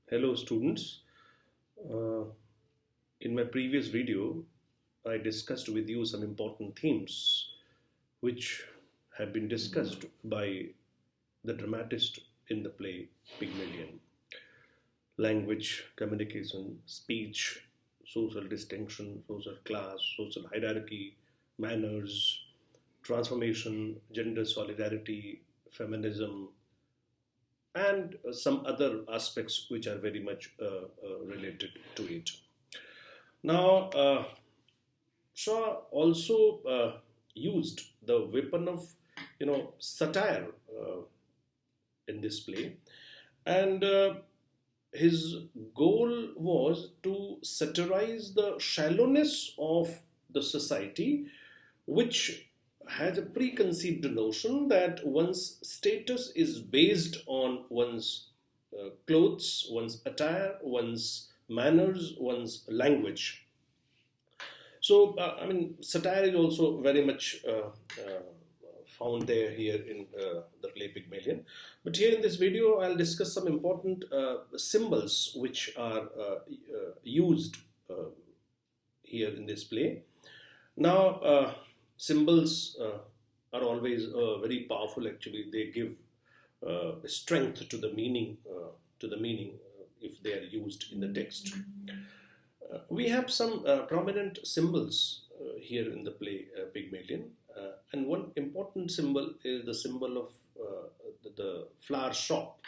Hello students. Uh, in my previous video, I discussed with you some important themes which have been discussed by the dramatist in the play Pygmalion. Language, communication, speech, social distinction, social class, social hierarchy, manners, transformation, gender solidarity, feminism, and some other aspects which are very much related to it. Now, Shaw also used the weapon of, satire in this play, and his goal was to satirize the shallowness of the society, which has a preconceived notion that one's status is based on one's clothes, one's attire, one's manners, one's language. So, satire is also very much found there here in the play Pygmalion. But here in this video, I'll discuss some important symbols which are used here in this play. Now, symbols are always very powerful. Actually, they give strength to the meaning. If they are used in the text. We have some prominent symbols here in the play Pygmalion, and one important symbol is the symbol of the flower shop,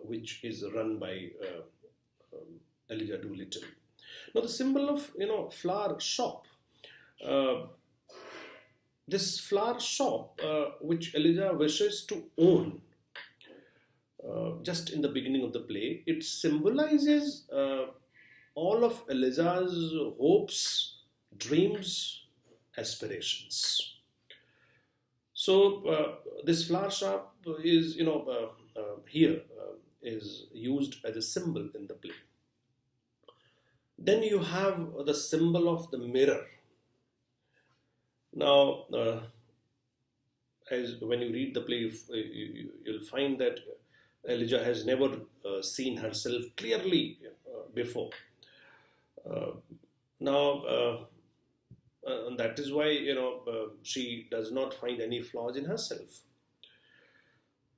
which is run by Elijah Doolittle. Now, the symbol of flower shop. Uh, this flower shop, which Elijah wishes to own, just in the beginning of the play, it symbolizes all of Elijah's hopes, dreams, aspirations. So this flower shop is, here is used as a symbol in the play. Then you have the symbol of the mirror. Now, as when you read the play, you'll find that Elijah has never seen herself clearly before. Now, and that is why she does not find any flaws in herself.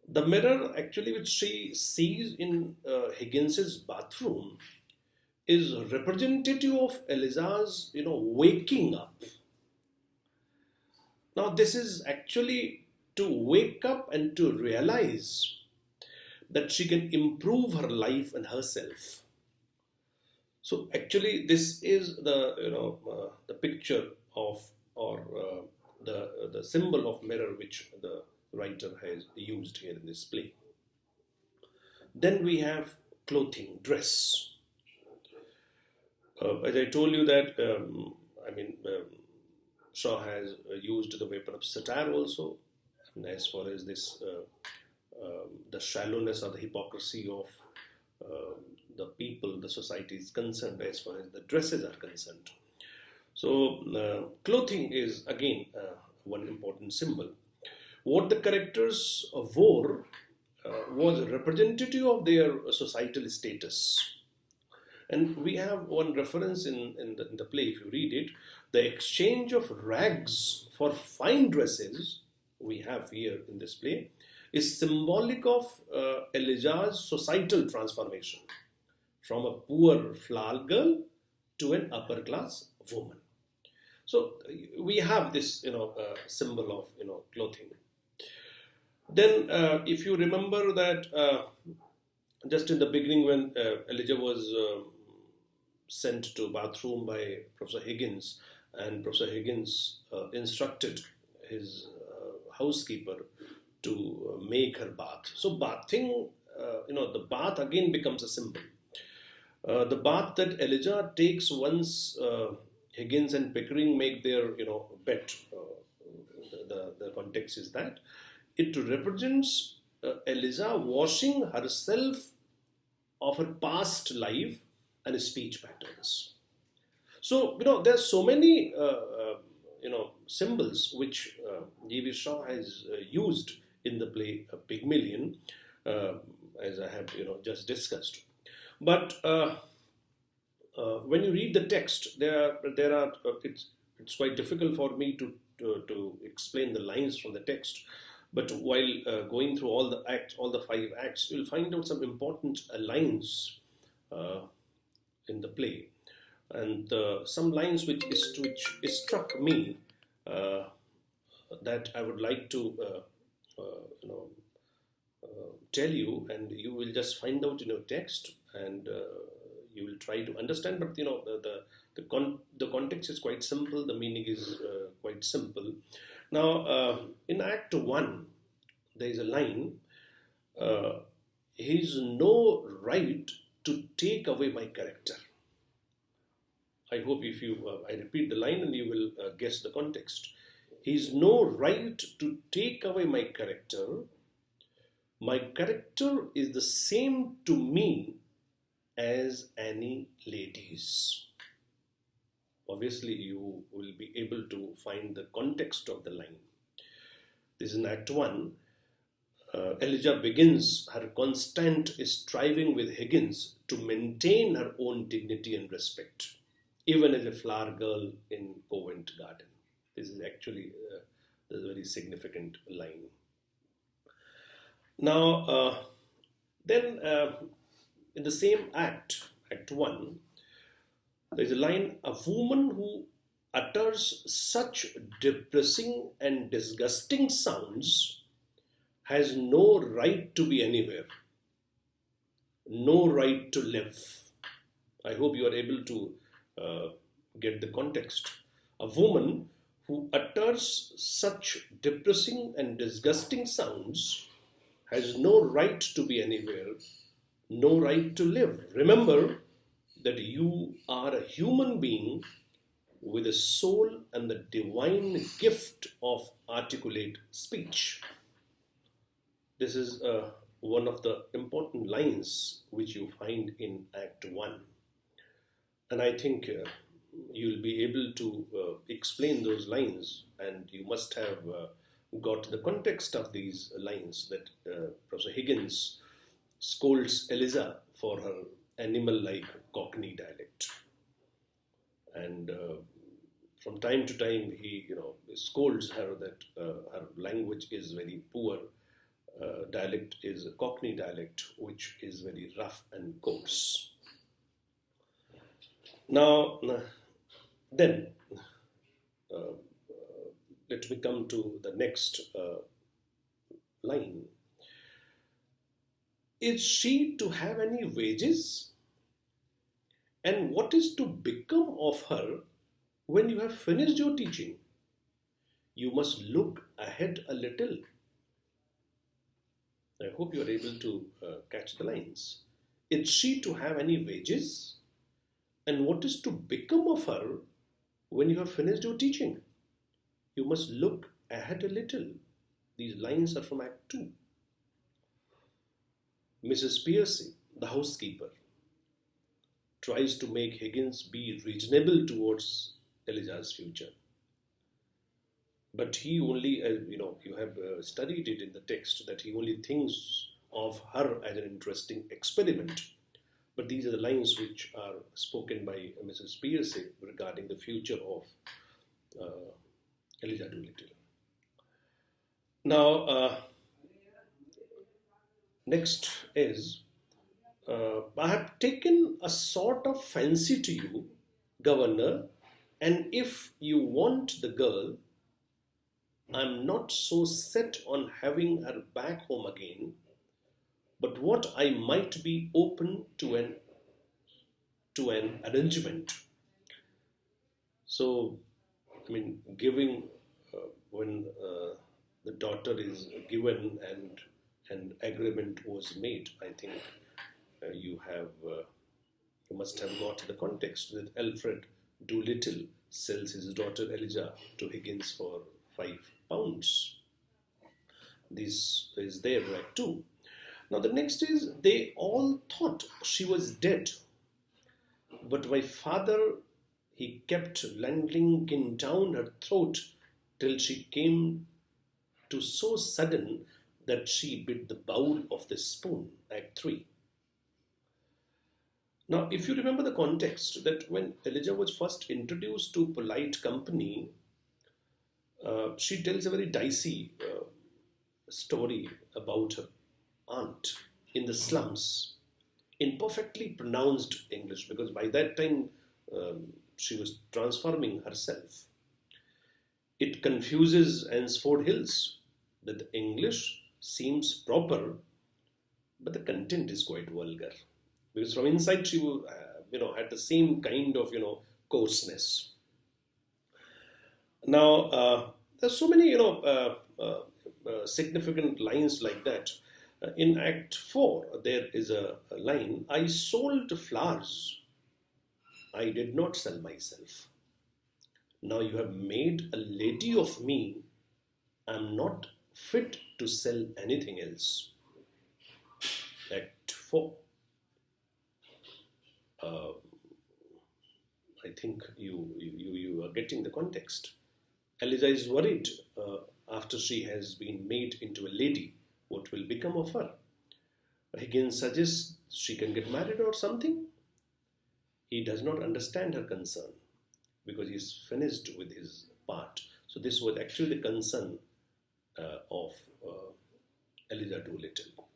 The mirror, actually, which she sees in Higgins's bathroom, is representative of Eliza's, waking up. Now, this is actually to wake up and to realize that she can improve her life and herself. So actually, this is the picture of, or the symbol of mirror which the writer has used here in this play. Then we have clothing, dress. As I told you that, Shaw has used the weapon of satire also, and as far as this, the shallowness or the hypocrisy of the people, the society is concerned, as far as the dresses are concerned. So, clothing is again one important symbol. What the characters wore was representative of their societal status. And we have one reference in the play, if you read it, the exchange of rags for fine dresses we have here in this play is symbolic of Elijah's societal transformation from a poor flower girl to an upper class woman. So we have this, symbol of, clothing. Then, if you remember that just in the beginning when Elijah was sent to bathroom by Professor Higgins, and Professor Higgins instructed his housekeeper to make her bath. So bathing, the bath again becomes a symbol. The bath that Elijah takes once Higgins and Pickering make their, bet. The context is that it represents Elijah washing herself of her past life and speech patterns. So, there's so many, symbols which G.V. Shaw has used in the play Pygmalion, as I have, just discussed. But when you read the text, there are it's quite difficult for me to explain the lines from the text. But while going through all the acts, all the five acts, you'll find out some important lines uh, in the play, and some lines which struck me, uh, that I would like to you know tell you, and you will just find out in your text, and you will try to understand. But the context is quite simple. The meaning is quite simple. Now, in Act One, there is a line. Uh, He's no right to take away my character. I hope if you, I repeat the line and you will guess the context. He's no right to take away my character. My character is the same to me as any lady's. Obviously, you will be able to find the context of the line. This is in Act 1. Elijah begins her constant striving with Higgins to maintain her own dignity and respect, even as a flower girl in Covent Garden. This is actually a very significant line. Now, then in the same act, Act 1, there is a line, a woman who utters such depressing and disgusting sounds has no right to be anywhere, no right to live. I hope you are able to get the context. A woman who utters such depressing and disgusting sounds has no right to be anywhere, no right to live. Remember that you are a human being with a soul and the divine gift of articulate speech. This is one of the important lines which you find in Act 1. And I think you'll be able to explain those lines, and you must have got the context of these lines, that Professor Higgins scolds Eliza for her animal-like Cockney dialect. And from time to time, he scolds her that her language is very poor. Dialect is a Cockney dialect, which is very rough and coarse. Now, then, let me come to the next line. Is she to have any wages? And what is to become of her when you have finished your teaching? You must look ahead a little. I hope you are able to catch the lines. Is she to have any wages? And what is to become of her when you have finished your teaching? You must look ahead a little. These lines are from Act 2. Mrs. Piercy, the housekeeper, tries to make Higgins be reasonable towards Elijah's future. But he only, you have studied it in the text, that he only thinks of her as an interesting experiment. But these are the lines which are spoken by Mrs. Piercy regarding the future of Elijah Doolittle. Now, next is, I have taken a sort of fancy to you, Governor, and if you want the girl, I'm not so set on having her back home again, but what I might be open to an arrangement. So, I mean, giving when the daughter is given and an agreement was made, I think you must have got the context that Alfred Doolittle sells his daughter Elijah to Higgins for £5. This is there, right, too. Now the next is, they all thought she was dead, but my father, he kept landing down her throat till she came to so sudden that she bit the bowl of the spoon. Act 3. Now, if you remember the context, that when Elijah was first introduced to polite company, she tells a very dicey story about her aunt in the slums in perfectly pronounced English, because by that time she was transforming herself. It confuses Ansford Hills that the English seems proper, but the content is quite vulgar. Because from inside she had the same kind of coarseness. Now there's so many significant lines like that. In Act 4, there is a line: I sold flowers, I did not sell myself. Now you have made a lady of me, I'm not fit to sell anything else. Act 4. I think you are getting the context. Eliza is worried after she has been made into a lady. What will become of her? Higgins suggests she can get married or something. He does not understand her concern because he's finished with his part. So this was actually the concern of Eliza Doolittle.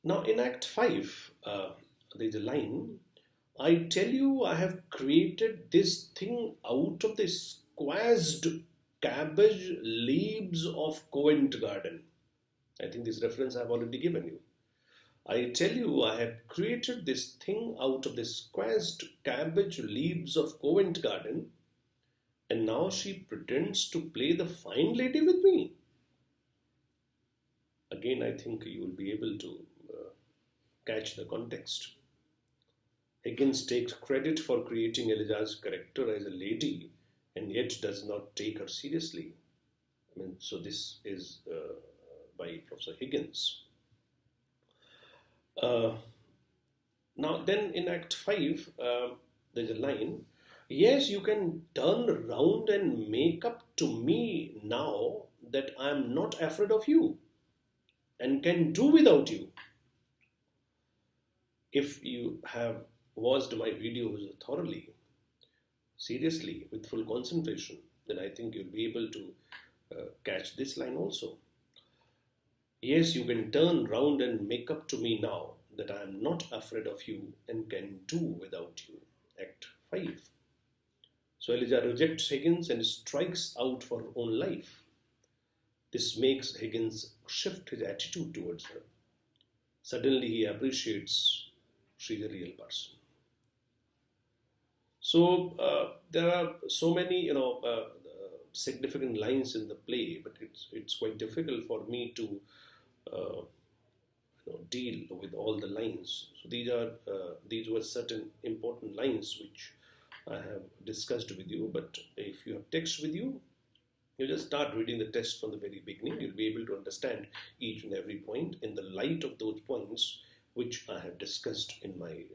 Now in Act 5, there's a line: I tell you, I have created this thing out of the squashed cabbage leaves of Covent Garden. I think this reference I've already given you. I tell you, I have created this thing out of the squashed cabbage leaves of Covent Garden, and now she pretends to play the fine lady with me. Again, I think you will be able to catch the context. Higgins takes credit for creating Elijah's character as a lady and yet does not take her seriously. So this is by Professor Higgins. Now then in Act 5, there's a line: yes, you can turn around and make up to me now that I am not afraid of you and can do without you. If you have watched my videos thoroughly, seriously, with full concentration, then I think you'll be able to catch this line also. Yes, you can turn round and make up to me now that I am not afraid of you and can do without you. Act 5. So Elijah rejects Higgins and strikes out for her own life. This makes Higgins shift his attitude towards her. Suddenly he appreciates she's a real person. So there are so many significant lines in the play, but it's quite difficult for me to deal with all the lines. So these were certain important lines which I have discussed with you. But if you have text with you, you just start reading the text from the very beginning. You'll be able to understand each and every point in the light of those points which I have discussed in my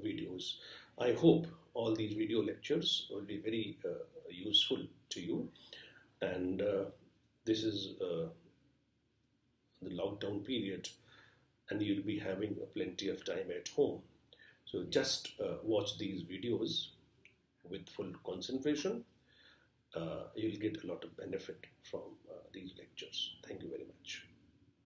videos. I hope all these video lectures will be very useful to you. And this is the lockdown period, and you'll be having plenty of time at home. So just watch these videos with full concentration. You'll get a lot of benefit from these lectures. Thank you very much.